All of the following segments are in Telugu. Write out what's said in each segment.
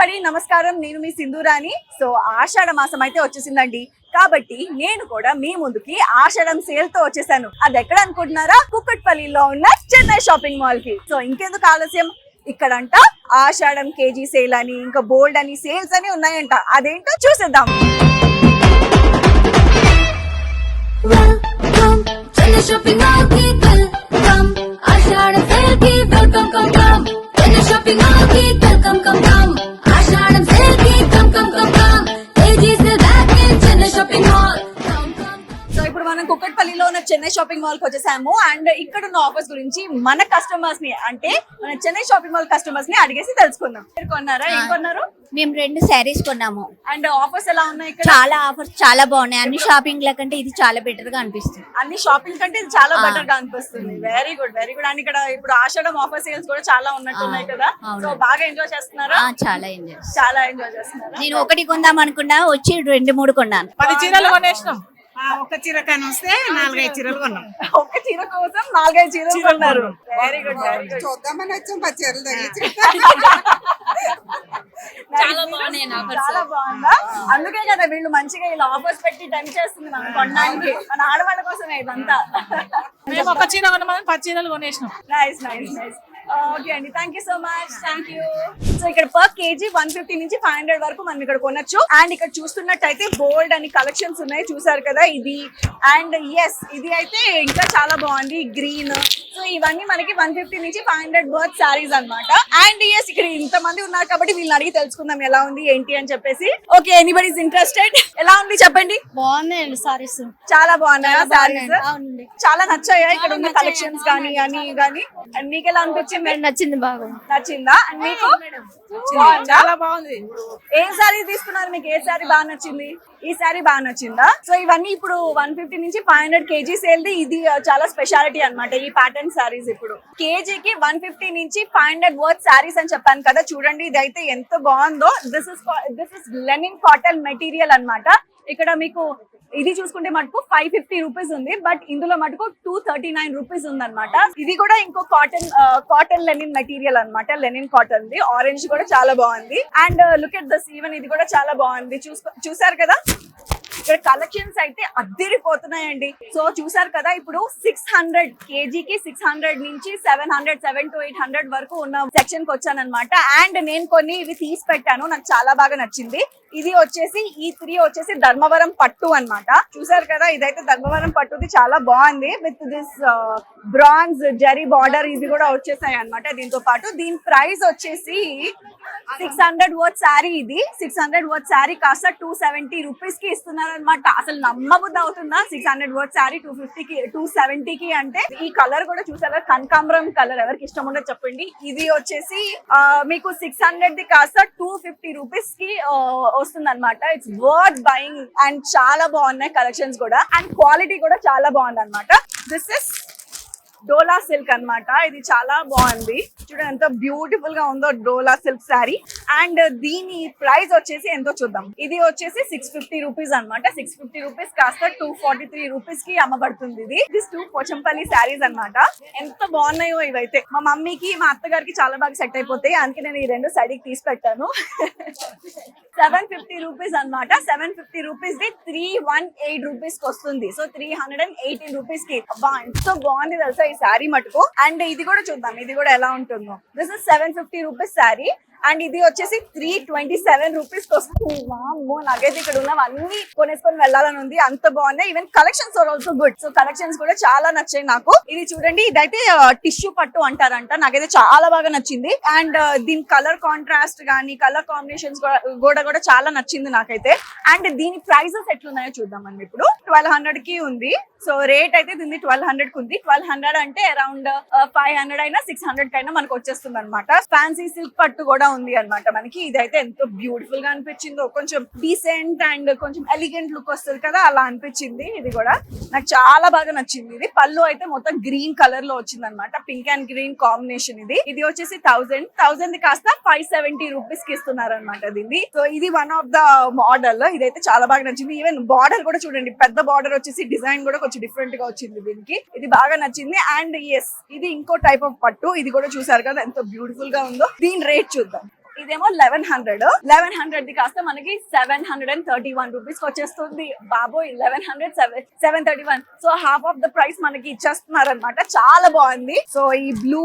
ఎవ్రీబడి నమస్కారం, నేను మీ సింధూరాణి. సో ఆషాఢ మాసం అయితే వచ్చేసిందండి. కాబట్టి నేను కూడా మీ ముందుకి ఆషాఢం సేల్ తో వచ్చేసాను. అది ఎక్కడ అనుకుంటున్నారా? కుక్కట్పల్లిలో ఉన్న చెన్నై షాపింగ్ మాల్ కి. సో ఇంకెందుకు ఆలస్యం, ఇక్కడంట ఆషాఢం కేజీ సేల్ అని, ఇంకా బోల్డ్ అని సేల్స్ అని ఉన్నాయంట. అదేంటో చూసేద్దాం. షాపింగ్ మాల్ కి వెల్కమ్, ఆషాఢం సేల్ కి welcome, come come. Chennai shopping mall కి వెల్కమ్, కమ్ కమ్. ఆషాఢం సేల్ కి come come come come. KG sale back in Chennai shopping mall. So ఇప్పుడు మనం కుక్కట్పల్లిలో ఉన్న చెన్నై షాపింగ్ మాల్ కి వచ్చేసాము. అండ్ ఇక్కడ ఉన్న ఆఫర్స్ గురించి మన కస్టమర్స్ ని, అంటే మన చెన్నై షాపింగ్ మాల్ కస్టమర్స్ ని అడిగేసి తెలుసుకుందాం. మీరు కొన్నారా? ఏం కొన్నారు? మేము 2 శారీస్ కొన్నాము. అండ్ ఆఫర్స్ ఎలా ఉన్నాయి ఇక్కడ? చాలా ఆఫర్స్ చాలా బాగున్నాయి. అన్ని షాపింగ్ ల కంటే ఇది చాలా బెటర్ గా అనిపిస్తుంది. అన్ని షాపింగ్ కంటే ఇది చాలా బెటర్ గా అనిపిస్తుంది. Very good, very good. And ఇక్కడ ఇప్పుడు ఆషాఢం ఆఫర్ సేల్స్ కూడా చాలా ఉన్నట్టున్నాయి కదా. సో బాగా ఎంజాయ్ చేస్తున్నారా? చాలా ఎంజాయ్ చేస్తున్నారా? నేను ఒకటి కొందాం అనుకున్నా, వచ్చి 2-3 కొన్నాను. 10 చీరలు కొనేసినాం. ఒక చీర కానీ వస్తే 4-5 చీరలు కొన్నాం. ఒక చీర కోసం 4-5 చీరలు కొన్నారు. Very good, very good. చూద్దామని వచ్చాం, 10 చీరలు తగిలించి. చాలా బాగున్నాయి ఆఫర్స్. చాలా బాగుందా? అందుకే కదా వీళ్ళు మంచిగా ఇలా ఆఫర్స్ పెట్టి టెంప్ చేస్తుంది మనం కొనడానికి. మన ఆడవాళ్ళ కోసమే ఇదంతా. మేము ఒక చీర కొన్నామని 10 చీరలు కొనేసినాం. Nice nice nice. ఓకే అండి, thank you so much. Thank you. So ఇక్కడ పర్ కేజీ 150 నుంచి 500 వరకు మనం ఇక్కడ కొనొచ్చు. అండ్ ఇక్కడ చూస్తున్నట్టయితే బోల్డ్ అని కలెక్షన్స్ ఉన్నాయి, చూసారు కదా ఇది. అండ్ ఎస్, ఇది అయితే ఇంకా చాలా బాగుంది, గ్రీన్. సో ఇవన్నీ మనకి 150 నుంచి 500 వర్త్ సారీస్ అన్నమాట. అండ్ ఎస్, ఇక్కడ ఇంతమంది ఉన్నారు కాబట్టి వీళ్ళని అడిగి తెలుసుకుందాం ఎలా ఉంది ఏంటి అని చెప్పేసి. Okay, anybody is interested? ఎలా ఉంది చెప్పండి. బాగున్నాయండి సారీస్, చాలా బాగున్నాయా సారీస్? అవునండి, చాలా నచ్చాయా ఇక్కడ ఉన్న కలెక్షన్స్ కానీ అని కానీ? అండ్ మీకు ఎలా అనిపించింది? నచ్చింది, బాగా నచ్చిందా? అండ్ మీకు చాలా బాగుంది. ఏ సారీ తీసుకున్నారు? మీకు ఏ సారీ బాగా నచ్చింది? ఈ సారీ బాగా నచ్చిందా? సో ఇవన్నీ ఇప్పుడు 150 నుంచి 500 కేజీ సేల్ ది. ఇది చాలా స్పెషాలిటీ అన్నమాట ఈ ప్యాటర్న్ సారీస్. ఇప్పుడు కేజీకి 150 నుంచి 500 వర్త్ సారీస్ అని చెప్పాను కదా. చూడండి ఇదైతే ఎంత బాగుందో. This is linen cotton material అన్నమాట. ఇక్కడ మీకు ఇది చూసుకుంటే మటుకు 550 రూపీస్ ఉంది, బట్ ఇందులో మటుకు 239 రూపీస్ ఉంది అనమాట. ఇది కూడా ఇంకో కాటన్ లెనిన్ మెటీరియల్ అన్నమాట. లెనిన్ కాటన్ ది ఆరెంజ్ కూడా చాలా బాగుంది. And look at this, even ఇది కూడా చాలా బాగుంది. చూసారు కదా ఇక్కడ కలెక్షన్స్ అయితే అద్దరిపోతున్నాయండి. సో చూసారు కదా, ఇప్పుడు 600 కేజీకి 600 నుంచి 700 to 800 వరకు ఉన్న సెక్షన్ కి వచ్చాను అనమాట. అండ్ నేను కొన్ని ఇవి తీసి పెట్టాను, నాకు చాలా బాగా నచ్చింది. ఇది వచ్చేసి ఈ 3 వచ్చేసి ధర్మవరం పట్టు అన్నమాట. చూసారు కదా, ఇదైతే ధర్మవరం పట్టుది చాలా బాగుంది. With this bronze zari border ఇది కూడా వచ్చేసాయి అనమాట. దీంతో పాటు దీని ప్రైస్ వచ్చేసి 600 వర్త్ శారీ. ఇది 600 వర్త్ శారీ కాస్త 270 రూపీస్ కి ఇస్తున్నారు అనమాట. అసలు నమ్మబుద్ధి అవుతుందా? 600 వర్త్ శారీ 270 కి అంటే. ఈ కలర్ కూడా చూసారా, కనకాంబరం కలర్. ఎవరికి ఇష్టం ఉండదు చెప్పండి. ఇది వచ్చేసి మీకు 600 ది కాస్త 250 రూపీస్ కి వస్తుంది అనమాట. It's worth buying. అండ్ చాలా బాగున్నాయి కలెక్షన్స్ కూడా, అండ్ క్వాలిటీ కూడా చాలా బాగుంది అనమాట. దిస్ ఇస్ డోలా సిల్క్ అన్నమాట. ఇది చాలా బాగుంది, చూడండి ఎంత బ్యూటిఫుల్ గా ఉందో డోలా సిల్క్ శారీ. అండ్ దీని ప్రైస్ వచ్చేసి ఎంతో చూద్దాం. ఇది వచ్చేసి 650 రూపీస్ అనమాట. 650 రూపీస్ కాస్త 243 రూపీస్ కి అమ్మబడుతుంది. ఇది దిస్ 2 పోచంపల్లి శారీస్ అన్నమాట. ఎంత బాగున్నాయో ఇవైతే. మా మమ్మీకి మా అత్తగారికి చాలా బాగా సెట్ అయిపోతాయి, అందుకే నేను ఈ 2 శారీకి తీసి పెట్టాను. 750 రూపీస్ అనమాట. 750 రూపీస్ ది 318 రూపీస్ కి వస్తుంది. సో 318 రూపీస్ కి. అబ్బా ఎంత బాగుంది తెలుసా ఈ శారీ మటుకు. అండ్ ఇది కూడా చూద్దాం, ఇది కూడా ఎలా ఉంటుందో. This is 750 rupees sari. And ఇది వచ్చేసి 327 రూపీస్ కి వస్తుంది. వామ్మో, నాకైతే ఇక్కడ ఉన్నవన్నీ కొనేసుకొని వెళ్ళాలని ఉంది, అంత బాగున్నాయి. Even collections are also good. So collections కూడా చాలా నచ్చాయి నాకు. ఇది చూడండి, ఇదైతే టిష్యూ పట్టు అంటారంట. నాకైతే చాలా బాగా నచ్చింది. అండ్ దీని కలర్ కాంట్రాస్ట్ గానీ కలర్ కాంబినేషన్స్ కూడా చాలా నచ్చింది నాకైతే. అండ్ దీని ప్రైజెస్ ఎట్లున్నాయో చూద్దామండి. ఇప్పుడు 1200 కి ఉంది. సో రేట్ అయితే దీన్ని 1200 కి ఉంది. 1200 అంటే అరౌండ్ 500 అయినా 600 కైనా మనకు వచ్చేస్తుంది అనమాట. ఫ్యాన్సీ సిల్క్ పట్టు కూడా ఉంది అనమాట మనకి. ఇదైతే ఎంతో బ్యూటిఫుల్ గా అనిపించిందో, కొంచెం డీసెంట్ అండ్ కొంచెం ఎలిగెంట్ లుక్ వస్తుంది కదా, అలా అనిపించింది. ఇది కూడా నాకు చాలా బాగా నచ్చింది. ఇది పళ్ళు అయితే మొత్తం గ్రీన్ కలర్ లో వచ్చింది అనమాట. Pink and green combination. ఇది వచ్చేసి 1000 కాస్త 570 రూపీస్ కి ఇస్తున్నారు అనమాట దీన్ని. సో ఇది వన్ ఆఫ్ ద మోడల్. ఇదైతే చాలా బాగా నచ్చింది. ఈవెన్ బార్డర్ కూడా చూడండి, పెద్ద బార్డర్ వచ్చేసి డిజైన్ కూడా కొంచెం డిఫరెంట్ గా వచ్చింది దీనికి. ఇది బాగా నచ్చింది. అండ్ ఎస్, ఇది ఇంకో టైప్ ఆఫ్ పట్టు. ఇది కూడా చూసారు కదా ఎంత బ్యూటిఫుల్ గా ఉందో. దీని రేట్ చూద్దాం. ఇదేమో 1100 ది కాస్త మనకి 731 రూపీస్ వచ్చేస్తుంది. బాబోయ్ 731. So half of the price మనకి ఇచ్చేస్తున్నారు అనమాట. చాలా బాగుంది. సో ఈ బ్లూ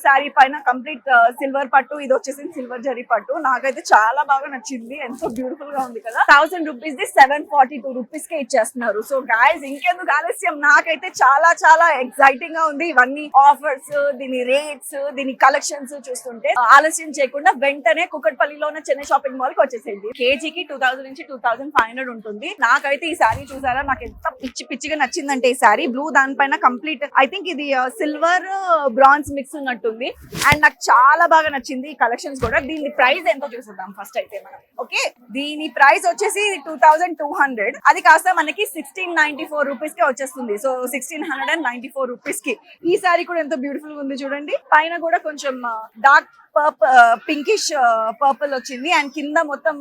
శారీ పైన కంప్లీట్ సిల్వర్ పట్టు, ఇది వచ్చేసి సిల్వర్ జరీ పట్టు. నాకైతే చాలా బాగా నచ్చింది. ఎంతో బ్యూటిఫుల్ గా ఉంది కదా. 1000 రూపీస్ ది 742 రూపీస్ కే ఇచ్చేస్తున్నారు. సో గాయస్ ఇంకెందుకు ఆలస్యం, నాకైతే చాలా చాలా ఎక్సైటింగ్ గా ఉంది. ఇవన్నీ ఆఫర్స్, దీని రేట్స్, దీని కలెక్షన్స్ చూస్తుంటే ఆలస్యం చేయకుండా వెంటనే కుకట్పల్లిలో ఉన్న చెన్నై షాపింగ్ మాల్ కి వచ్చేసేయండి. కేజీకి 2000 నుంచి 2500 ఉంటుంది. నాకైతే ఈ సారీ చూసారా, నాకు ఎంత పిచ్చిగా నచ్చిందంటే ఈ సారీ బ్లూ, దానిపైన కంప్లీట్ ఐ థింక్ ఇది సిల్వర్ బ్రాంజ్ మిక్స్ ఉన్నట్టుంది. అండ్ నాకు చాలా బాగా నచ్చింది ఈ కలెక్షన్స్ కూడా. దీని ప్రైస్ ఎంతో చూసేద్దాం ఫస్ట్ అయితే మనం. ఓకే, దీని ప్రైస్ వచ్చేసి 2200. అది కాస్త మనకి 1694 రూపీస్ కి వచ్చేస్తుంది. సో 1694 రూపీస్ కి ఈ సారీ కూడా ఎంతో బ్యూటిఫుల్ గా ఉంది చూడండి. పైన కూడా కొంచెం డార్క్ పింకిష్ పర్పుల్ వచ్చింది అండ్ కింద మొత్తం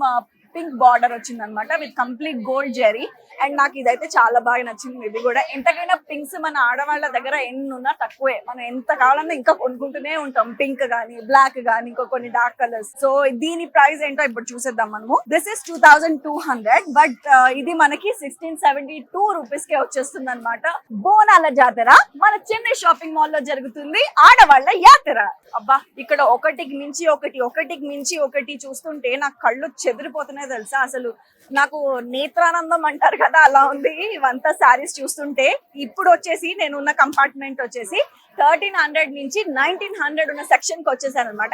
పింక్ బార్డర్ వచ్చింది అనమాట with complete gold zari. And నాకు ఇదైతే చాలా బాగా నచ్చింది. ఇది కూడా ఎంతకైనా పింక్స్ మన ఆడవాళ్ళ దగ్గర ఎన్ని ఉన్నా తక్కువే. మనం ఎంత కావాలన్నా ఇంకా కొనుక్కుంటూనే ఉంటాం. పింక్ గానీ, బ్లాక్ గానీ, ఇంకా కొన్ని డార్క్ కలర్స్. సో దీని ప్రైస్ ఏంటో ఇప్పుడు చూసేద్దాం మనము. దిస్ ఇస్ 2200, బట్ ఇది మనకి 1672 రూపీస్ కే వచ్చేస్తుంది అనమాట. బోనాల జాతర మన చెన్నై షాపింగ్ మాల్ లో జరుగుతుంది. ఆడవాళ్ళ యాత్ర. అబ్బా, ఇక్కడ ఒకటికి మించి ఒకటి చూస్తుంటే నాకు కళ్ళు చెదిరిపోతున్నాయి తెలుసా. అసలు నాకు నేత్రానందం అంటారు కదా, అలా ఉంది ఇవంతా శారీస్ చూస్తుంటే. ఇప్పుడు వచ్చేసి నేను ఉన్న కంపార్ట్మెంట్ వచ్చేసి 1300 నుంచి 1900 ఉన్న సెక్షన్ కి వచ్చేసాను అనమాట.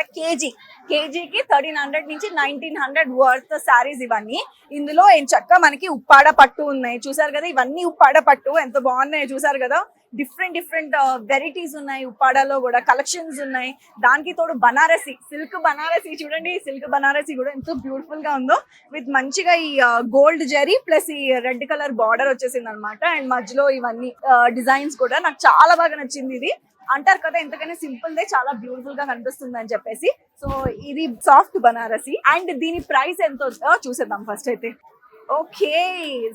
కేజీకి 1300 నుంచి 1900 వర్త్ శారీస్ ఇవన్నీ. ఇందులో చక్కగా మనకి ఉప్పాడ పట్టు ఉన్నాయి చూసారు కదా. ఇవన్నీ ఉప్పాడ పట్టు ఎంత బాగున్నాయి చూసారు కదా. డిఫరెంట్ వెరైటీస్ ఉన్నాయి. ఉప్పాడలో కూడా కలెక్షన్స్ ఉన్నాయి. దానికి తోడు బనారసి, సిల్క్ బనారసి చూడండి. సిల్క్ బనారసి కూడా ఎంతో బ్యూటిఫుల్ గా ఉందో విత్ మంచిగా ఈ గోల్డ్ జరీ ప్లస్ ఈ రెడ్ కలర్ బార్డర్ వచ్చేసింది అనమాట. అండ్ మధ్యలో ఇవన్నీ డిజైన్స్ కూడా నాకు చాలా బాగా నచ్చింది. ఇది అంటారు కదా ఎంతకైనా సింపుల్ దే చాలా బ్యూటిఫుల్ గా కనిపిస్తుంది అని చెప్పేసి. సో ఇది సాఫ్ట్ బనారసి. అండ్ దీని ప్రైస్ ఎంతో చూసేద్దాం ఫస్ట్ అయితే. ఓకే,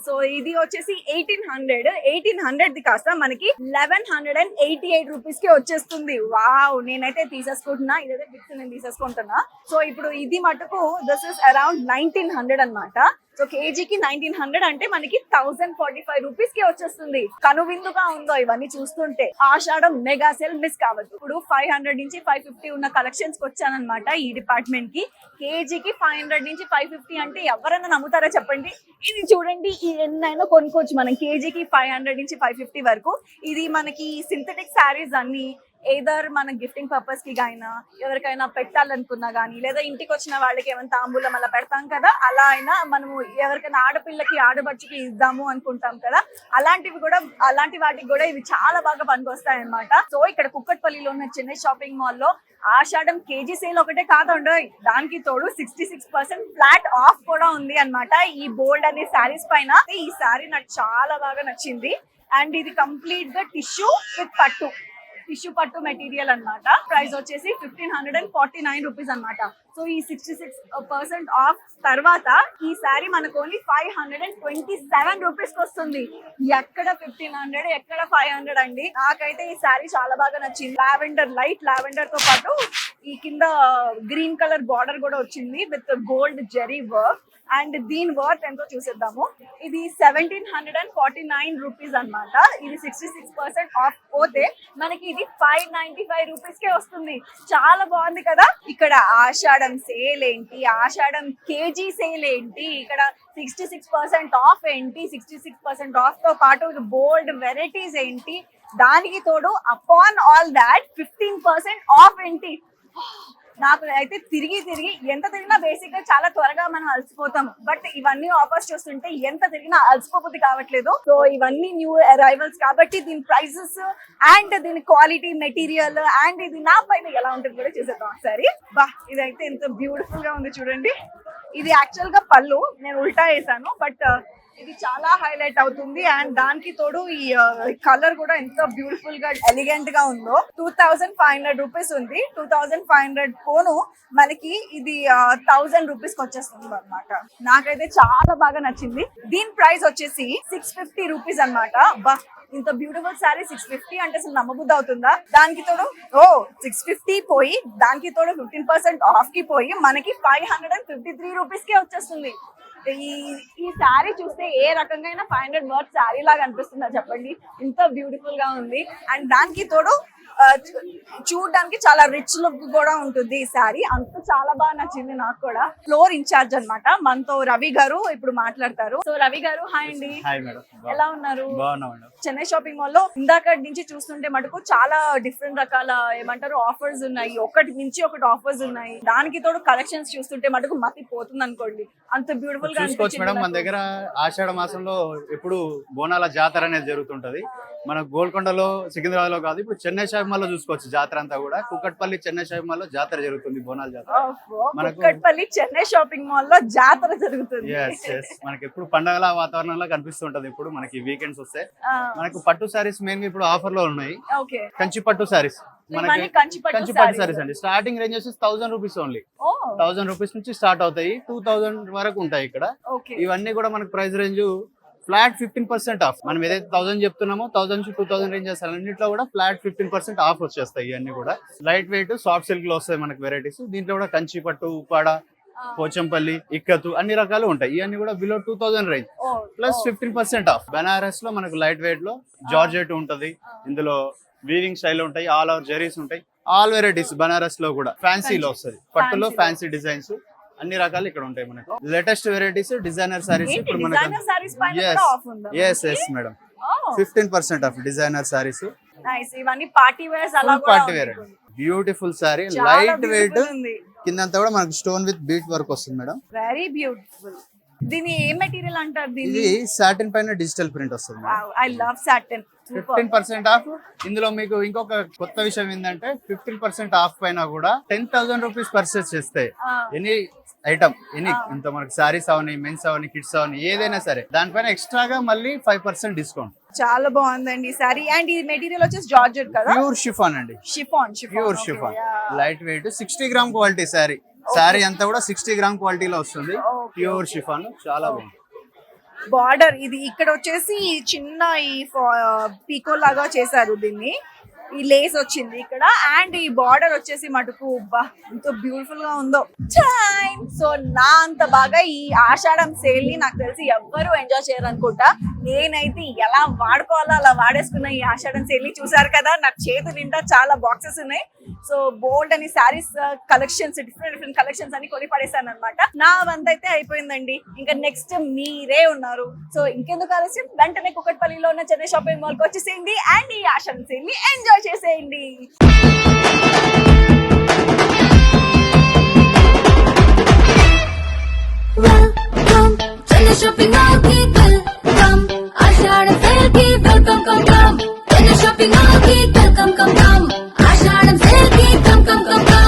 సో ఇది వచ్చేసి 1800 ది కాస్త మనకి 1188 రూపీస్ కి వచ్చేస్తుంది. వావ్, నేనైతే తీసేసుకుంటున్నా. ఇదైతే ఫిక్స్ నేను తీసేసుకుంటున్నా. సో ఇప్పుడు ఇది మటుకు దిస్ ఇస్ అరౌండ్ 1900 అన్నమాట. సో కేజీకి 1900 అంటే మనకి 1045 రూపీస్ కి వచ్చేస్తుంది. కనువిందుగా ఉందో ఇవన్నీ చూస్తుంటే. ఆషాఢం మెగా సేల్ మిస్ కావద్దు. ఇప్పుడు 500 నుంచి 550 ఉన్న కలెక్షన్స్ కి వచ్చానమాట ఈ డిపార్ట్మెంట్ కి. కేజీకి 500 నుంచి 550 అంటే ఎవరైనా నమ్ముతారా చెప్పండి. ఇది చూడండి, ఈ ఎన్నైనా కొనుక్కోవచ్చు మనం కేజీకి 500 నుంచి 550 వరకు. ఇది మనకి సింథటిక్ శారీస్ అన్ని ఏదర్ మన గిఫ్టింగ్ పర్పస్ కి అయినా, ఎవరికైనా పెట్టాలనుకున్నా గానీ, లేదా ఇంటికి వచ్చిన వాళ్ళకి ఏమైనా తాంబూలం అలా పెడతాం కదా, అలా అయినా మనము ఎవరికైనా ఆడపిల్లకి ఆడబడుచుకి ఇద్దాము అనుకుంటాం కదా, అలాంటి వాటికి కూడా ఇవి చాలా బాగా పనికొస్తాయి అన్నమాట. సో ఇక్కడ కుక్కట్పల్లిలో ఉన్న చెన్నై షాపింగ్ మాల్ లో ఆషాఢం కేజీ సేల్ ఒకటే కాదండి, దానికి తోడు 66% ఫ్లాట్ ఆఫ్ కూడా ఉంది అన్నమాట ఈ బోల్డ్ అనే శారీస్ పైన. ఈ శారీ నాకు చాలా బాగా నచ్చింది. అండ్ ఇది కంప్లీట్ గా టిష్యూ పట్టు మెటీరియల్ అన్నమాట. ప్రైస్ వచ్చేసి 1549 రూపీస్ అన్నమాట. సో ఈ 66% ఆఫ్ తర్వాత ఈ శారీ మనకు ఓన్లీ 527 రూపీస్ కి వస్తుంది. ఎక్కడ 1500, ఎక్కడ 500 అండి. నాకైతే ఈ శారీ చాలా బాగా నచ్చింది. లైట్ లావెండర్ తో పాటు ఈ కింద గ్రీన్ కలర్ బార్డర్ కూడా వచ్చింది with gold zari work. And దీని వర్త్ ఎంతో చూసేద్దాము. ఇది 1749 రూపీస్ అన్నమాట. ఇది 66% ఆఫ్ పోతే మనకి ఇది 595 రూపీస్ కే వస్తుంది. చాలా బాగుంది కదా. ఇక్కడ ఆషాఢం సేల్ ఏంటి, ఆషాఢం కేజీ సేల్ ఏంటి, ఇక్కడ 66% ఆఫ్ ఏంటి, 66% ఆఫ్ తో పాటు బోల్డ్ వెరైటీస్ ఏంటి, దానికి తోడు అపాన్ ఆల్ దాట్ 15% ఆఫ్ ఏంటి. నాకు అయితే తిరిగి ఎంత తిరిగినా బేసిక్ గా చాలా త్వరగా మనం అలసిపోతాం. బట్ ఇవన్నీ ఆఫర్స్ చూస్తుంటే ఎంత తిరిగినా అలసిపోబుద్ధి కావట్లేదు. సో ఇవన్నీ న్యూ అరైవల్స్ కాబట్టి దీని ప్రైసెస్ అండ్ దీని క్వాలిటీ మెటీరియల్ అండ్ ఇది నా పైన ఎలా ఉంటుంది కూడా చూసేద్దాం ఒకసారి. బా, ఇదైతే ఎంత బ్యూటిఫుల్ గా ఉంది చూడండి. ఇది యాక్చువల్ గా పళ్ళు నేను ఉల్టా వేసాను, బట్ ఇది చాలా హైలైట్ అవుతుంది. అండ్ దానికి తోడు ఈ కలర్ కూడా ఎంత బ్యూటిఫుల్ గా ఎలిగెంట్ గా ఉందో. 2500 రూపీస్ ఉంది. 2500 పోను మనకి ఇది 1000 రూపీస్ కి వచ్చేస్తుంది అనమాట. నాకైతే చాలా బాగా నచ్చింది. దీని ప్రైస్ వచ్చేసి 650 రూపీస్ అనమాట. బా, ఇంత బ్యూటిఫుల్ శారీ 650 అంటే అసలు నమ్మబుద్ధి అవుతుందా? దానికి తోడు 650 పోయి దానికి తోడు 15% ఆఫ్ కి పోయి మనకి 553 రూపీస్ కే వచ్చేస్తుంది. ఈ శారీ చూస్తే ఏ రకంగా 500 వర్త్ శారీ లాగా అనిపిస్తుందా చెప్పండి? ఇంత బ్యూటిఫుల్ గా ఉంది. అండ్ దానికి తోడు చూడడానికి చాలా రిచ్ లుక్ కూడా ఉంటుంది ఈ శారీ. అంత చాలా బాగా నచ్చింది నాకు కూడా. ఫ్లోర్ ఇన్ఛార్జ్ అన్నమాట మనతో రవి గారు ఇప్పుడు మాట్లాడతారు. సో రవి గారు హాయ్ అండి. హాయ్ మేడం, ఎలా ఉన్నారు? బాగున్నా మేడం. చెన్నై షాపింగ్ మాల్ లో ఇందాక నుంచి చూస్తుంటే మటుకు చాలా డిఫరెంట్ రకాల ఏమంటారు ఆఫర్స్ ఉన్నాయి. ఒకటి మించి ఒకటి ఆఫర్స్ ఉన్నాయి. దానికి తోడు కలెక్షన్స్ చూస్తుంటే మటుకు మతి పోతుంది అనుకోండి. అంత బ్యూటిఫుల్ గా చూసుకోవచ్చు మేడం, మన దగ్గర ఆషాఢ మాసంలో ఎప్పుడు బోనాల జాతర అనేది జరుగుతుంటది. మన గోల్కొండలో సికింద్రాబాద్ లో కాదు, ఇప్పుడు చెన్నై షాపింగ్ మాల్ లో చూసుకోవచ్చు జాతర అంతా కూడా. కుక్కట్పల్లి చెన్నై షాపింగ్ మాల్ లో జాతర జరుగుతుంది, బోనాల జాతర. కుక్కట్పల్లి చెన్నై షాపింగ్ మాల్ లో జాతర జరుగుతుంది. మనకి ఎప్పుడు పండగల వాతావరణంలో కనిపిస్తుంటది. ఇప్పుడు మనకి వీకెండ్స్ వస్తే మనకు పట్టు సారీస్ మెయిన్ గా ఇప్పుడు ఆఫర్ లో ఉన్నాయి. కంచి పట్టు సారీస్, మనకి కంచి పట్టు సారీస్ అండి. స్టార్టింగ్ రేంజ్ వచ్చేసి 1000 రూపీస్ ఓన్లీ. 1000 రూపీస్ నుంచి స్టార్ట్ అవుతాయి, 2000 వరకు ఉంటాయి ఇక్కడ. ఇవన్నీ కూడా మనకు ప్రైస్ రేంజ్ ఫ్లాట్ 15% ఆఫ్. మనం ఏదైతే 1000 చెప్తున్నామో 1000 నుంచి 2000 రేంజ్ చేస్తారు. అన్నింటిలో కూడా ఫ్లాట్ 15% ఆఫ్ వచ్చేస్తాయి. ఇవన్నీ కూడా లైట్ వెయిట్ సాఫ్ట్ సిల్క్ లో వస్తాయి మనకి వెరైటీస్. దీంట్లో కూడా కంచి పట్టు, ఉప్పాడ, పోచంపల్లి, ఇక్కతు అన్ని రకాలు ఉంటాయి. ఇవన్నీ కూడా below 2000 range plus 15% of. Banaras లో మనకు లైట్ వెయిట్ లో జార్జెట్ ఉంటది. ఇందులో వీవింగ్ స్టైల్ ఉంటాయి, ఆల్ ఓవర్ జరీస్ ఉంటాయి. ఆల్ వెరైటీస్ బనారస్ లో కూడా ఫ్యాన్సీలో వస్తుంది. పట్టులో ఫ్యాన్సీ డిజైన్స్ అన్ని రకాలు ఇక్కడ ఉంటాయి. మనకు లేటెస్ట్ వెరైటీస్ డిజైనర్ సారీస్ ఇప్పుడు మనకు మేడం 15% ఆఫ్ డిజైనర్ సారీస్. ఇవన్నీ పార్టీ వేర్స్ అలా కూడా party wear beautiful sari, light weight, కిందంతా కూడా మనకు స్టోన్ విత్ బీట్ వర్క్ వస్తుంది మేడం. Very beautiful. దీని ఏ మెటీరియల్ అంటారు? దీన్ని ఇది సాటిన్ పైన డిజిటల్ ప్రింట్ వస్తుంది. I love satin. 15% ఆఫ్. ఇందులో మీకు ఇంకొక కొత్త విషయం ఏంటంటే 15% ఆఫ్ పైన కూడా 10,000 రూపీస్ పర్చేస్ చేస్తే ఎనీ ఐటమ్ ఇంత మనకి సారీస్ అవని, మెన్స్ అవని, కిడ్స్ అవని ఏదైనా సరే దానిపైన ఎక్స్ట్రాగా మళ్ళీ 5% డిస్కౌంట్. చాలా బాగుందండి సారీ. అండ్ ఈ మెటీరియల్ వచ్చేసి జార్జెట్ కదా? ప్యూర్ షిఫాన్ అండి. Pure chiffon, light weight, 60 gram quality sorry. Sorry అంతా కూడా 60 గ్రామ్ క్వాలిటీలో వస్తుంది. ప్యూర్ షిఫాన్, చాలా బాగుంది. బార్డర్ ఇది ఇక్కడ వచ్చేసి చిన్న ఈ పీకో లాగా చేశారు దీన్ని. ఈ లేస్ వచ్చింది ఇక్కడ. అండ్ ఈ బార్డర్ వచ్చేసి మటుకు ఎంతో బ్యూటిఫుల్ గా ఉందో. సో నా అంత బాగా ఈ ఆషాఢం సేల్ ని నాకు తెలిసి ఎవ్వరు ఎంజాయ్ చేయరు అనుకుంటా. నేనైతే ఎలా వాడుకోవాలో అలా వాడేసుకున్న ఈ ఆషాఢం సేల్ ని. చూసారు కదా నాకు చేతి నిండా చాలా బాక్సెస్ ఉన్నాయి. సో బోల్డ్ అని శారీస్ కలెక్షన్స్, డిఫరెంట్ కలెక్షన్స్ అని కొని పడేసాను అనమాట. నా వంత అయితే అయిపోయిందండి. ఇంకా నెక్స్ట్ మీరే ఉన్నారు. సో ఇంకెందుకు ఆలస్యం, వెంటనే కుక్కట్పల్లిలో ఉన్న చెన్నై షాపింగ్ మాల్ కి వచ్చేసేయండి అండ్ ఈ ఆషాఢం సేల్ ని ఎంజాయ్ చేసేయండి. Welcome, Chennai Shopping Mall की welcome, आषाढ़ सेल की welcome come come, Chennai Shopping Mall की welcome come come, आषाढ़ सेल की come come come come.